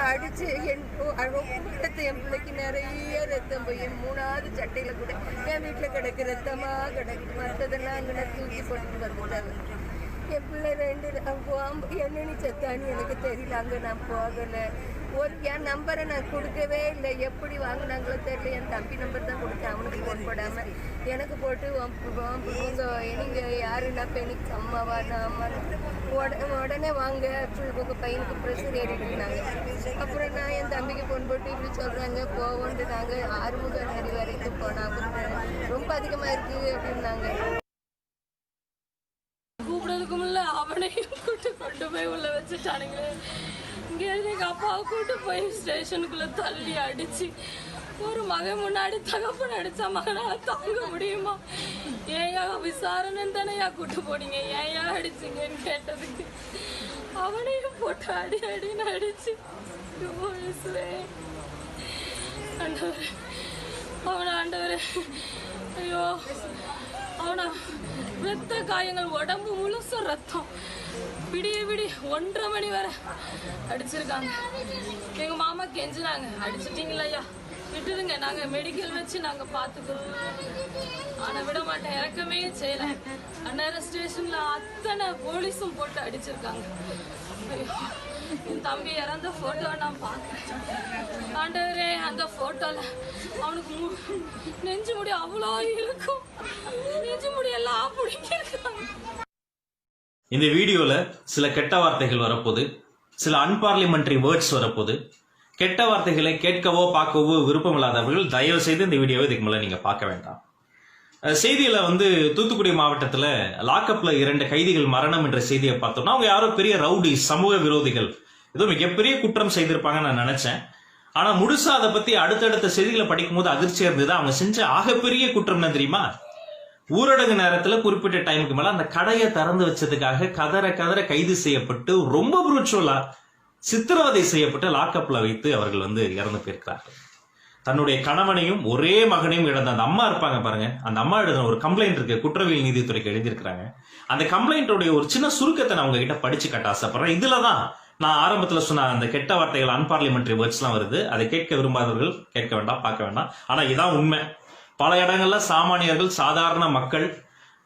அடிச்சு என் பிள்ளைக்கு நிறைய ரத்தம் போய் 3வது சட்டையில கூட என் வீட்டில் கிடக்கு ரத்தமா கிடக்கு. மற்றதெல்லாம் அங்கே தூக்கி போட்டு வந்துட்டாங்க. என் பிள்ளை 2 என்னன்னு செத்தான்னு எனக்கு தெரியல. அங்கே நான் போகலை. என் நம்பரை நான் கொடுக்கவே இல்லை. எப்படி வாங்கினாங்களோ தெரியல. என் தம்பி நம்பர் தான் கொடுத்தேன். அவனுக்கு ஃபோன் போடாமல் எனக்கு போட்டு நீங்கள் யாருன்னா பெனிக்ஸ் அம்மாவா நான் உடனே வாங்க உங்கள் பையனுக்கு ப்ரெஷர் ஏறிட்டுனாங்க. அப்புறம் நான் என் தம்பிக்கு ஃபோன் போட்டு இப்படி சொல்கிறாங்க போவோன்ட்டு நாங்கள் ஆறுமுக நரி வரைக்கும் போனோம். அப்புறம் ரொம்ப அதிகமாக இருக்குது அப்படின்னாங்க. கூப்பிடுறதுக்கும் இல்லை அவனையும் கொண்டு போய் உள்ள வச்சுட்டானுங்களே. இங்கே எங்கள் அப்பாவை கூட்டு போய் ஸ்டேஷனுக்குள்ளே தள்ளி அடித்து ஒரு மகன் முன்னாடி தகப்பன் அடித்தா மகனால் தாங்க முடியுமா? ஏயா விசாரணைன்னு தானேயா கூட்டு போனீங்க, ஏயா அடிச்சிங்கன்னு கேட்டதுக்கு அவனையும் போட்டு அடின்னு அடிச்சு ஆண்டவரே ஐயோ அவனா ரத்த காயங்கள் உடம்பு முழுசும் ரத்தம். விடிய 1:30 மணி வரை அடிச்சிருக்காங்க. எங்க மாமா கெஞ்சினாங்க, அடிச்சிட்டீங்களா ஐயா விட்டுருங்க, நாங்க மெடிக்கல் வச்சு நாங்க பாத்துக்கிறோம். ஆனா விட மாட்டேன், இறக்கமே செய்யல. அந்நேரம் ஸ்டேஷன்ல அத்தனை போலீஸும் போட்டு அடிச்சிருக்காங்க. என் தம்பி இறந்த போட்டோ நான் பார்த்தேன். ஆண்டவரே அந்த போட்டோல அவனுக்கு நெஞ்சு முடி அவ்வளோ இருக்கும். நெஞ்சு முடி எல்லாம் பிடிக்கிருக்காங்க. இந்த வீடியோல சில கெட்ட வார்த்தைகள் வரப்போது, சில அன்பார்லிமெண்டரி வேர்ட்ஸ் வரப்போது. கெட்ட வார்த்தைகளை கேட்கவோ பார்க்கவோ விருப்பம் இல்லாதவர்கள் தயவு செய்து இந்த வீடியோவை இதுக்கு மேல நீங்க பார்க்க வேண்டாம். செய்தியில தூத்துக்குடி மாவட்டத்துல லாக்அப்ல 2 கைதிகள் மரணம் என்ற செய்தியை பார்த்தோம்னா அவங்க யாரோ பெரிய ரவுடி சமூக விரோதிகள் ஏதோ மிகப்பெரிய குற்றம் செய்திருப்பாங்கன்னு நான் நினைச்சேன். ஆனா முழுசா அதை பத்தி அடுத்தடுத்த செய்திகளை படிக்கும் போது அதிர்ச்சியா இருந்தது. அவங்க செஞ்ச ஆகப்பெரிய குற்றம் என்ன தெரியுமா? ஊரடங்கு நேரத்துல குறிப்பிட்ட டைமுக்கு மேல அந்த கடையை திறந்து வச்சதுக்காக கதற கைது செய்யப்பட்டு ரொம்ப புரூச்சுவலா சித்திரவதை செய்யப்பட்டு லாக்அப்ல வைத்து அவர்கள் இறந்து போயிருக்கிறார்கள். தன்னுடைய கணவனையும் ஒரே மகனையும் இழந்த அந்த அம்மா இருப்பாங்க பாருங்க, அந்த அம்மா எழுதின ஒரு கம்ப்ளைண்ட் இருக்கு, குற்றவியல் நீதித்துறைக்கு எழுதியிருக்கிறாங்க. அந்த கம்ப்ளைண்டோடைய ஒரு சின்ன சுருக்கத்தை நான் உங்ககிட்ட படிச்சு கட்ட ஆசைப்படுறேன். இதுலதான் நான் ஆரம்பத்துல சொன்ன அந்த கெட்ட வார்த்தைகள் அன்பார்லிமெண்டரி வேர்ட்ஸ் எல்லாம் வருது. அதை கேட்க விரும்பாதவர்கள் கேட்க வேண்டாம், பார்க்க வேண்டாம். ஆனா இதான் உண்மை. பல இடங்கள்ல சாமானியர்கள் சாதாரண மக்கள்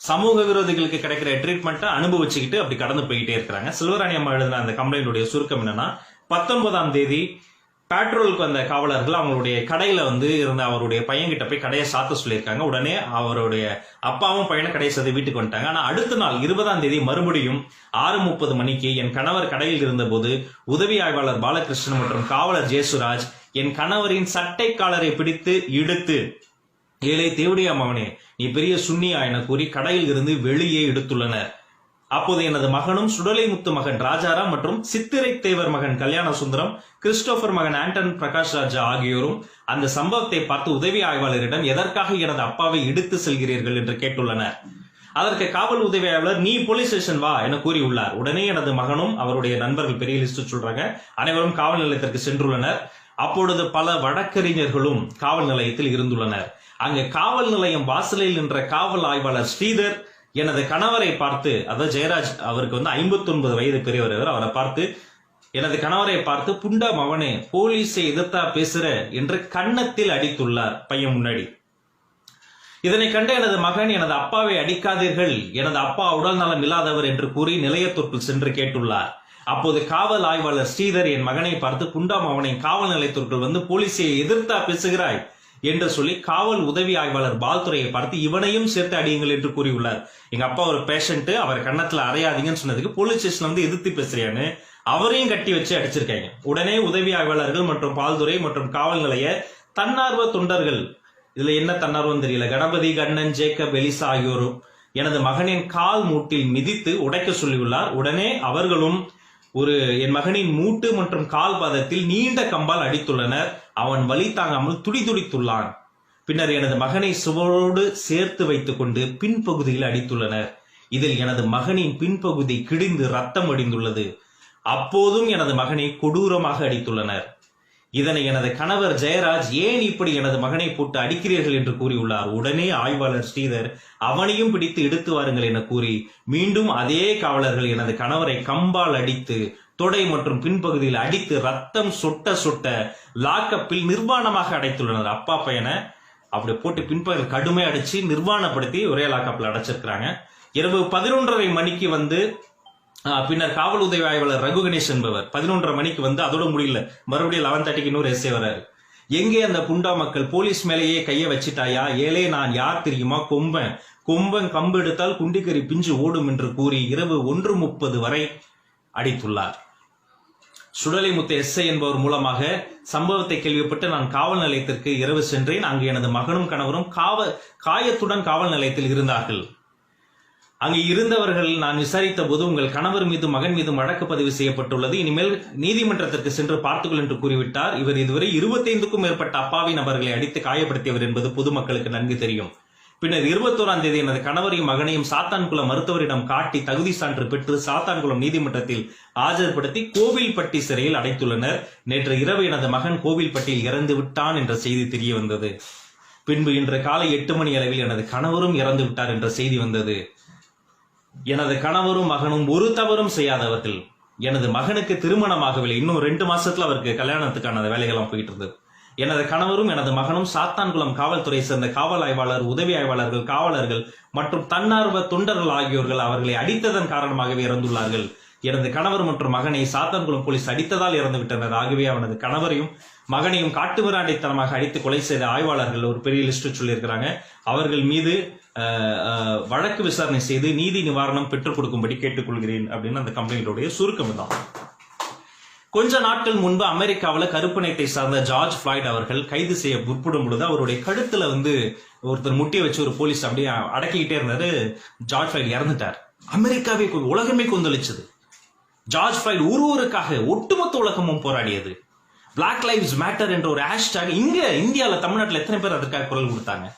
சமூக விரோதிகளுக்கு கிடைக்கிற ட்ரீட்மெண்ட்டை அனுபவிச்சுக்கிட்டு அப்படி கடந்து போயிட்டே இருக்கிறாங்க. செல்வராணி அம்மா எழுதின அந்த கம்ப்ளைண்டுடைய சுருக்கம் என்னன்னா, 19ஆம் தேதி பெட்ரோலுக்கு வந்த காவலர்கள் அவங்களுடைய கடையில இருந்த அவருடைய பையன்கிட்ட போய் கடையை சாத்த சொல்லியிருக்காங்க. உடனே அவருடைய அப்பாவும் பையனை கடையை சாத்தி வீட்டுக்கு வந்துட்டாங்க. ஆனா அடுத்த நாள் 20ஆம் தேதி மறுபடியும் 6:30 மணிக்கு என் கணவர் கடையில் இருந்த போது உதவி ஆய்வாளர் பாலகிருஷ்ணன் மற்றும் காவலர் ஜேசுராஜ் என் கணவரின் சட்டை காலரை பிடித்து இழுத்து, ஏழை தேவடியா மகனே நீ பெரிய சுன்னியா என கூறி கடையில் இருந்து வெளியே எடுத்துள்ளனர். அப்போது எனது மகனும் சுடலை முத்து மகன் ராஜாராம் மற்றும் சித்திரை தேவர் மகன் கல்யாண சுந்தரம், கிறிஸ்டோபர் மகன் ஆண்டன் பிரகாஷ் ராஜா ஆகியோரும் அந்த சம்பவத்தை பார்த்து உதவி ஆய்வாளரிடம் எதற்காக எனது அப்பாவை இழுத்து செல்கிறீர்கள் என்று கேட்டுள்ளனர். அதற்கு காவல் உதவி ஆய்வாளர் நீ போலீஸ் ஸ்டேஷன் வா என கூறியுள்ளார். உடனே எனது மகனும் அவருடைய நண்பர்கள் பெரிய லிஸ்ட் சொல்றாங்க, அனைவரும் காவல் நிலையத்திற்கு சென்றுள்ளனர். அப்பொழுது பல வழக்கறிஞர்களும் காவல் நிலையத்தில் இருந்துள்ளனர். அங்கு காவல் நிலையம் வாசலில் நின்ற காவல் ஆய்வாளர் ஸ்ரீதர் எனது கணவரை பார்த்து, அதாவது ஜெயராஜ் அவருக்கு 59 வயது பெரியவர், அவரை பார்த்து எனது கணவரை பார்த்து புண்டா மவனே போலீஸை எதிர்த்தா பேசுற என்று கன்னத்தில் அடித்துள்ளார் பையன் முன்னாடி. இதனை கண்ட எனது மகன் எனது அப்பாவை அடிக்காதீர்கள், எனது அப்பா உடல் நலம் இல்லாதவர் என்று கூறி நிலையத்திற்குள் சென்று கேட்டுள்ளார். அப்போது காவல் ஆய்வாளர் ஸ்ரீதர் என் மகனை பார்த்து புண்டா மவனை காவல் நிலையத்திற்குள் போலீஸை எதிர்த்தா பேசுகிறாய் என்று சொல்லி காவல் உதவி ஆய்வாளர் பால்துறையை பார்த்து இவனையும் சேர்த்து அடியுங்கள் என்று கூறியுள்ளார். எங்க அப்பா ஒரு பேஷண்ட், அவர் கன்னத்துல அறையாதீங்கன்னு சொன்னதுக்கு போலீஸ் ஸ்டேஷன்ல எதிர்த்து பேசுறியான்னு அவரையும் கட்டி வச்சு அடிச்சிருக்காங்க. உடனே உதவி ஆய்வாளர்கள் மற்றும் பால்துறை மற்றும் காவல் நிலைய தன்னார்வ தொண்டர்கள், இதுல என்ன தன்னார்வம் தெரியல, கணபதி, கண்ணன், ஜேக்கப், எலிசா ஆகியோரும் எனது மகனின் கால் மூட்டில் மிதித்து உடைக்க சொல்லியுள்ளார். உடனே அவர்களும் என் மகனின் மூட்டு மற்றும் கால் பாதத்தில் நீண்ட கம்பால் அடித்துள்ளனர். அவன் வலி தாங்காமல் துடிதுடித்துள்ளான். பின்னர் எனது மகனை சுவரோடு சேர்த்து வைத்துக் கொண்டு பின்பகுதியில் அடித்துள்ளனர். இதில் எனது மகனின் பின்பகுதி கிழிந்து ரத்தம் வடிந்துள்ளது. அப்போதும் எனது மகனை கொடூரமாக அடித்துள்ளனர். இதனை எனது கணவர் ஜெயராஜ் ஏன் இப்படி எனது மகனை போட்டு அடிக்கிறீர்கள் என்று கூறியுள்ளார். உடனே ஆய்வாளர் ஸ்ரீதர் அவனையும் பிடித்து எடுத்து வாருங்கள் என கூறி மீண்டும் அதே காவலர்கள் எனது கணவரை கம்பால் அடித்து தொடை மற்றும் பின்பகுதியில் அடித்து ரத்தம் சொட்ட சொட்ட லாக்கப்பில் நிர்வாணமாக அடைத்துள்ளனர். அப்பா பையனை அப்படி போட்டு பின்பகுதியில் கடுமையாக அடிச்சு நிர்வாணப்படுத்தி ஒரே லாக்கப்பில் அடைச்சிருக்கிறாங்க. இரவு 11:30 மணிக்கு வந்து பின்னர் காவல் உதவி ஆய்வாளர் ரகு கணேஷ் என்பவர் 11:30 மணிக்கு வந்து அதோட முடியல, மறுபடியும் 11:30க்கு இன்னொரு எஸ்ஐ வராரு. எங்கே அந்த புண்டா மக்கள், போலீஸ் மேலேயே கைய வச்சிட்டாயா, ஏலே நான் யார் தெரியுமா, கொம்பன் கம்பு எடுத்தால் குண்டிக்கறி பிஞ்சு ஓடும் என்று கூறி இரவு 1:30 வரை அடித்துள்ளார். சுடலைமுத்து எஸ்ஐ என்பவர் மூலமாக சம்பவத்தை கேள்விப்பட்டு நான் காவல் நிலையத்திற்கு இரவு சென்றேன். அங்கு எனது மகனும் கணவரும் காயத்துடன் காவல் நிலையத்தில் இருந்தார்கள். அங்கு இருந்தவர்கள் நான் விசாரித்த போது உங்கள் கணவர் மீது மகன் மீது வழக்கு பதிவு செய்யப்பட்டுள்ளது, இனிமேல் நீதிமன்றத்திற்கு சென்று பார்த்துக்கொள் என்று கூறிவிட்டார். இவர் இதுவரை 25க்கும் மேற்பட்ட அப்பாவி நபர்களை அடித்து காயப்படுத்தியவர் என்பது பொதுமக்களுக்கு நன்கு தெரியும். பின்னர் 21ஆம் தேதி எனது கணவரையும் மகனையும் சாத்தான்குளம் மருத்துவரிடம் காட்டி தகுதி சான்று பெற்று சாத்தான்குளம் நீதிமன்றத்தில் ஆஜர்படுத்தி கோவில்பட்டி சிறையில் அடைத்துள்ளனர். நேற்று இரவு எனது மகன் கோவில்பட்டியில் இறந்து விட்டான் என்ற செய்தி தெரிய வந்தது. பின்பு இன்று காலை 8 மணி அளவில் எனது கணவரும் இறந்து விட்டார் என்ற செய்தி வந்தது. எனது கணவரும் மகனும் ஒரு தவறும் செய்யாதவர்கள். எனது மகனுக்கு திருமணமாகவில்லை, இன்னும் 2 மாசத்துல அவருக்கு கல்யாணத்துக்கான வேலைகள்லாம் போயிட்டு இருந்தது. எனது கணவரும் எனது மகனும் சாத்தான்குளம் காவல்துறை சேர்ந்த காவல் ஆய்வாளர், உதவி ஆய்வாளர்கள், காவலர்கள் மற்றும் தன்னார்வ தொண்டர்கள் ஆகியோர்கள் அவர்களை அடித்ததன் காரணமாகவே இறந்துள்ளார்கள். எனது கணவர் மற்றும் மகனை சாத்தான்குளம் போலீஸ் அடித்ததால் இறந்து விட்டனர். ஆகவே அவனது கணவரையும் மகனையும் காட்டுமிராண்டித்தனமாக அடித்து கொலை செய்த ஆய்வாளர்கள் ஒரு பெரிய லிஸ்ட் சொல்லியிருக்கிறாங்க. அவர்கள் மீது வழக்கு விசாரணை செய்து நீதி நிவாரணம் பெற்றுக் கொடுக்கும்படி கேட்டுக்கொள்கிறேன் அப்படின்னு அந்த கம்ப்ளைண்டோடைய சுருக்கம் தான். கொஞ்ச நாட்கள் முன்பு அமெரிக்காவில் கருப்பு நிறத்தை சார்ந்த ஜார்ஜ் ஃபிளாய்ட் அவர்கள் கைது செய்ய முற்படும் பொழுது அவருடைய கழுத்துல வந்து ஒருத்தர் முட்டியை வச்சு ஒரு போலீஸ் அப்படியே அடக்கிக்கிட்டே இருந்தாரு. ஜார்ஜ் ஃபிளாய்ட் இறந்துட்டார். அமெரிக்காவே உலகமே கொந்தளிச்சது. ஜார்ஜ் ஃபிளாய்ட் ஒருவருக்காக ஒட்டுமொத்த உலகமும் போராடியது. பிளாக் லைவ்ஸ் மேட்டர் என்ற ஒரு ஹேஷ்டாக் இங்க இந்தியாவில் தமிழ்நாட்டில் எத்தனை பேர் அதற்காக குரல் கொடுத்தாங்க.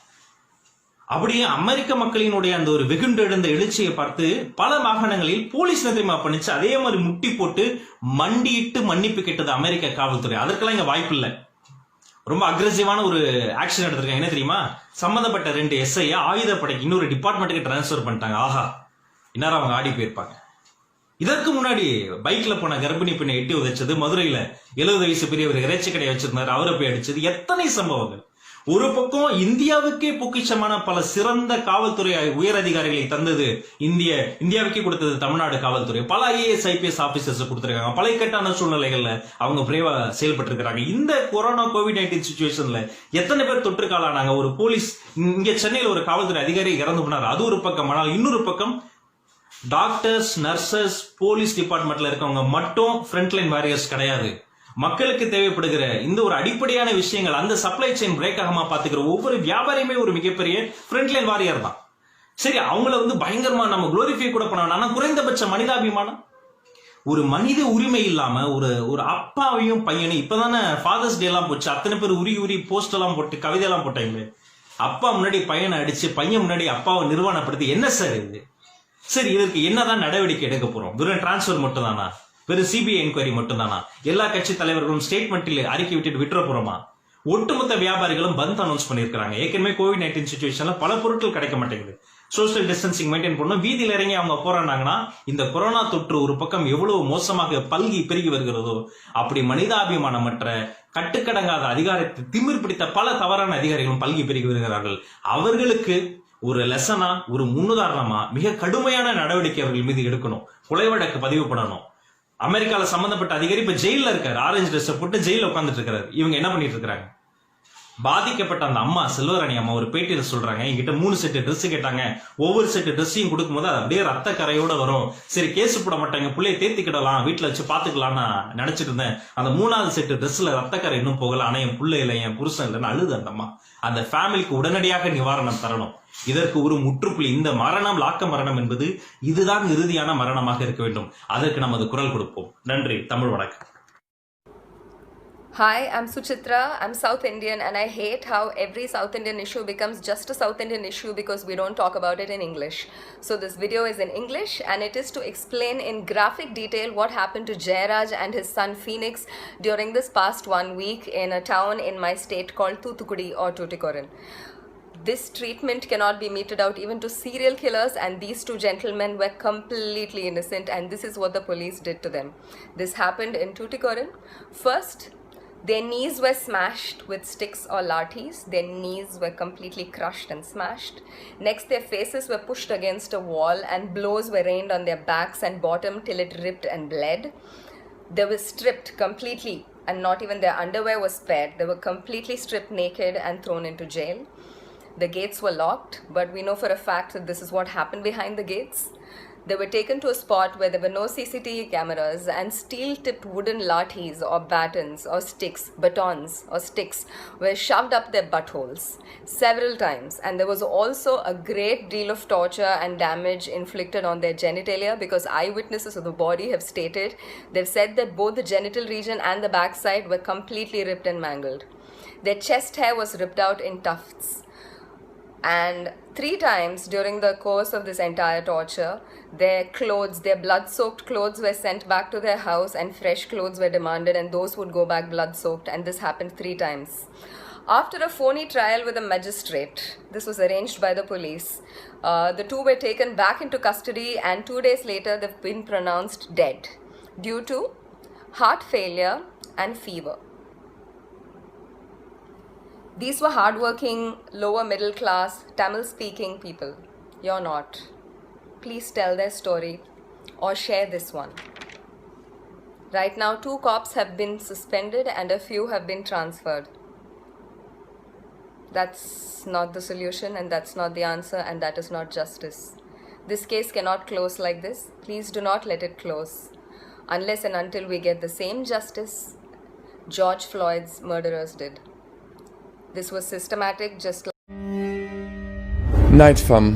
அப்படியே அமெரிக்க மக்களினுடைய அந்த ஒரு வெகுண்டு எழுந்த எழுச்சியை பார்த்து பல மாகாணங்களில் போலீஸ் நிலைமை பண்ணிச்சு. அதே மாதிரி முட்டி போட்டு மண்டியிட்டு மன்னிப்பு கேட்டது அமெரிக்க காவல்துறை. அதற்கெல்லாம் இங்க வாய்ப்பு இல்லை. ரொம்ப அக்ரெசிவான ஒரு ஆக்ஷன் எடுத்திருக்காங்க. என்ன தெரியுமா, சம்பந்தப்பட்ட 2 எஸ்ஐ ஆயுதப்படைக்கு இன்னொரு டிபார்ட்மெண்ட்டுக்கு டிரான்ஸ்பர் பண்ணிட்டாங்க. ஆஹா, இந்நேரம் அவங்க ஆடி போயிருப்பாங்க. இதற்கு முன்னாடி பைக்ல போன கர்ப்பிணி பெண்ணை எட்டி உதைச்சது, மதுரையில 70 வயசு பெரியவர் இறைச்சி கடையை வச்சிருந்தாரு, அவரை போய் அடிச்சது, எத்தனை சம்பவங்கள். ஒரு பக்கம் இந்தியாவுக்கே பொக்கிஷமான பல சிறந்த காவல்துறை உயர் அதிகாரிகளை தந்தது இந்தியாவுக்கே கொடுத்தது தமிழ்நாடு காவல்துறை. பல IAS IPS ஆபீசர்ஸ் கொடுத்திருக்காங்க. பல இக்கட்டான சூழ்நிலைகள்ல அவங்க பிரேவா செயல்பட்டு இருக்காங்க. இந்த கொரோனா COVID-19 சிச்சுவேஷன்ல எத்தனை பேர் தொற்றுக்காலானாங்க. ஒரு போலீஸ் இங்க சென்னையில ஒரு காவல்துறை அதிகாரி இறந்து போனார், அது ஒரு பக்கம். ஆனால் இன்னொரு பக்கம் டாக்டர்ஸ், நர்சஸ், போலீஸ் டிபார்ட்மெண்ட்ல இருக்கவங்க மட்டும் ஃப்ரண்ட்லைன் வாரியர்ஸ் கிடையாது. மக்களுக்கு தேவைப்படுகிற இந்த ஒரு அடிப்படையான விஷயங்கள் அந்த சப்ளை செயின் பிரேக் ஆகாம பாத்துக்கிற ஒவ்வொரு வியாபாரியுமே ஒரு மிகப்பெரிய ஃப்ரண்ட்லைன் வாரியர் தான். சரி, அவங்கள வந்து பயங்கரமா நம்ம குளோரிஃபை கூட பண்ண வேணாம். ஆனா குறைந்தபட்ச மனிதாபிமானம், ஒரு மனித உரிமை இல்லாம ஒரு அப்பாவையும் பையனையும், இப்பதானே ஃபாதர்ஸ் டே எல்லாம் போச்சு, அத்தனை பேர் உருகி போஸ்ட் எல்லாம் போட்டு கவிதை எல்லாம் போட்டாங்களே. அப்பா முன்னாடி பையனை அடிச்சு பையன் முன்னாடி அப்பாவை நிர்வாணப்படுத்தி என்ன சார் இது? சரி, இதற்கு என்னதான் நடவடிக்கை எடுக்க போறோம்? வெறும் டிரான்ஸ்பர் மட்டும் தானா? வெறும் CBI என்கொயரி மட்டும் தானா? எல்லா கட்சி தலைவர்களும் ஸ்டேட்மெண்ட்டில் அறிக்கை விட்டுட்டு விட்டுற போறோமா? ஒட்டுமொத்த வியாபாரிகளும் பந்த் அனௌன்ஸ் பண்ணிருக்காங்க. ஏற்கனவே COVID-19 சிச்சுவேஷன்ல பல பொருட்கள் கிடைக்க மாட்டேங்குது. சோசியல் டிஸ்டன்சிங் மெயின்டைன் பண்ணணும். வீதியில் இறங்கி அவங்க போறாங்கன்னா இந்த கொரோனா தொற்று ஒரு பக்கம் எவ்வளவு மோசமாக பல்கி பெருகி வருகிறதோ அப்படி மனிதாபிமானமற்ற கட்டுக்கடங்காத அதிகாரத்தை திமிர் பிடித்த பல தவறான அதிகாரிகளும் பல்கி பெருகி வருகிறார்கள். அவர்களுக்கு ஒரு லெசனா, ஒரு முன்னுதாரணமா மிக கடுமையான நடவடிக்கை அவர்கள் மீது எடுக்கணும். கொலை வழக்கு பதிவு பண்ணணும். அமெரிக்கால சம்பந்தப்பட்ட அதிகாரி இப்ப ஜெயில இருக்காரு. ஆரஞ்சு ட்ரெஸ் போட்டு ஜெயில உட்காந்துட்டு இருக்காரு. இவங்க என்ன பண்ணிட்டு இருக்காங்க? பாதிக்கப்பட்ட அந்த அம்மா, செல்வராணி அம்மா, ஒரு பேட்டியில சொல்றாங்க, என்கிட்ட 3 செட் ட்ரெஸ் கேட்டாங்க. ஒவ்வொரு செட் ட்ரெஸ்ஸையும் கொடுக்கும்போது அது அப்படியே ரத்த கரையோட வரும். சரி, கேஸ் போட மாட்டாங்க, பிள்ளைய தேத்திக்கிடலாம், வீட்டுல வச்சு பாத்துக்கலாம் நான் நினைச்சிட்டு இருந்தேன். அந்த 3வது செட் ட்ரெஸ்ல ரத்தக்கரை இன்னும் போகல. ஆனா என் பிள்ளை இல்லை, என் புருஷன் இல்லைன்னு அழுது அந்த அம்மா. அந்த ஃபேமிலிக்கு உடனடியாக நிவாரணம் தரணும். இதற்கு ஒரு முற்றுப்புள்ளி. இந்த மரணம், லாக்க மரணம் என்பது இதுதான் இறுதியான மரணமாக இருக்க வேண்டும். அதற்கு நமது குரல் கொடுப்போம். நன்றி. தமிழ் வணக்கம். Hi, I'm Suchitra. I'm South Indian and I hate how every South Indian issue becomes just a South Indian issue because we don't talk about it in English. So this video is in English and it is to explain in graphic detail what happened to Jayaraj and his son Phoenix during this past 1 week in a town in my state called Thoothukudi or Tuticorin. This treatment cannot be meted out even to serial killers, and these two gentlemen were completely innocent, and this is what the police did to them. This happened in Tuticorin. First, their knees were smashed with sticks or lathis. Their knees were completely crushed and smashed. Next, their faces were pushed against a wall and blows were rained on their backs and bottom till it ripped and bled. They were stripped completely, and not even their underwear was spared. They were completely stripped naked and thrown into jail. The gates were locked, but we know for a fact that this is what happened behind the gates. They were taken to a spot where there were no CCTV cameras, and steel-tipped wooden lathis or batons or batons or sticks were shoved up their buttholes several times. And there was also a great deal of torture and damage inflicted on their genitalia, because eyewitnesses of the body have stated, they've said that both the genital region and the backside were completely ripped and mangled. Their chest hair was ripped out in tufts. And 3 times during the course of this entire torture, their clothes, their blood-soaked clothes were sent back to their house, and fresh clothes were demanded, and those would go back blood-soaked, and this happened 3 times. After a phony trial with a magistrate, this was arranged by the police, the two were taken back into custody, and 2 days later they've been pronounced dead due to heart failure and fever. These were hardworking, lower middle class, Tamil speaking people. You're not. Please tell their story or share this one. Right now, 2 cops have been suspended and a few have been transferred. That's not the solution, and that's not the answer, and that is not justice. This case cannot close like this. Please do not let it close unless and until we get the same justice George Floyd's murderers did. This was systematic, just like... Nightfam,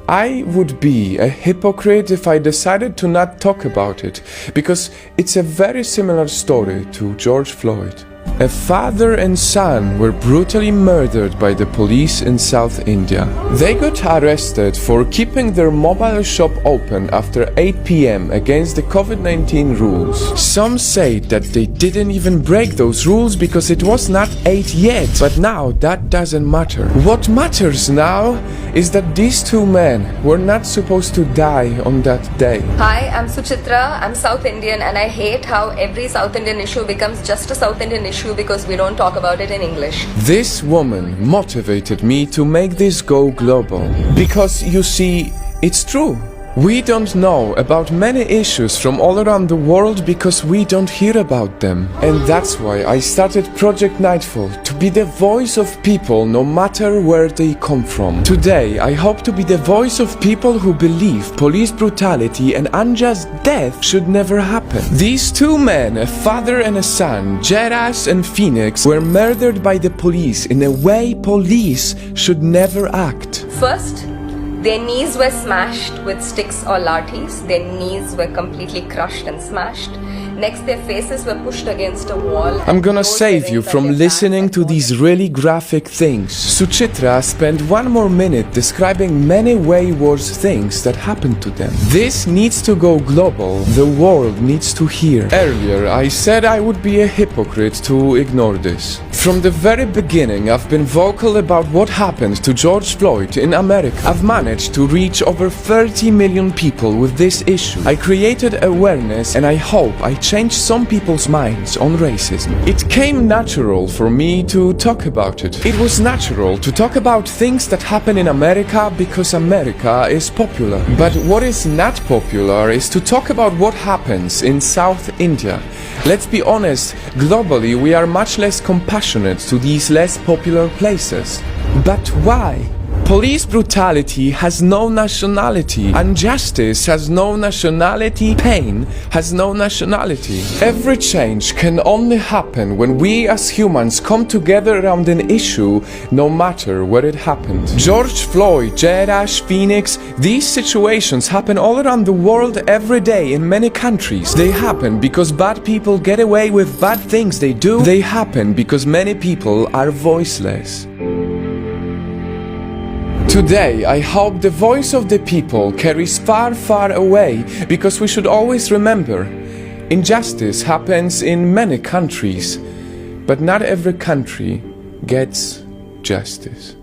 I would be a hypocrite if I decided to not talk about it, because it's a very similar story to George Floyd. A father and son were brutally murdered by the police in South India. They got arrested for keeping their mobile shop open after 8 p.m. against the COVID-19 rules. Some say that they didn't even break those rules because it was not 8 yet, but now that doesn't matter. What matters now is that these 2 men were not supposed to die on that day. Hi, I'm Suchitra. I'm South Indian, and I hate how every South Indian issue becomes just a South Indian issue because we don't talk about it in English. This woman motivated me to make this go global. Because you see, it's true. We don't know about many issues from all around the world because we don't hear about them. And that's why I started Project Nightfall, to be the voice of people no matter where they come from. Today, I hope to be the voice of people who believe police brutality and unjust death should never happen. These 2 men, a father and a son, Jerash and Phoenix, were murdered by the police in a way police should never act. First, their knees were smashed with sticks or lathis. Their knees were completely crushed and smashed. Next, their faces were pushed against a wall. I'm gonna save you from listening to these really graphic things. Suchitra spent 1 more minute describing many way worse things that happened to them. This needs to go global. The world needs to hear. Earlier, I said I would be a hypocrite to ignore this. From the very beginning, I've been vocal about what happened to George Floyd in America. I've managed to reach over 30 million people with this issue. I created awareness, and I hope I changed some people's minds on racism. It came natural for me to talk about it. It was natural to talk about things that happen in America because America is popular. But what is not popular is to talk about what happens in South India. Let's be honest, globally we are much less compassionate to these less popular places. But why? Police brutality has no nationality. Injustice has no nationality. Pain has no nationality. Every change can only happen when we as humans come together around an issue, no matter where it happened. George Floyd, Jerash, Phoenix, these situations happen all around the world every day in many countries. They happen because bad people get away with bad things they do. They happen because many people are voiceless. Today, I hope the voice of the people carries far, far away, because we should always remember, injustice happens in many countries, but not every country gets justice.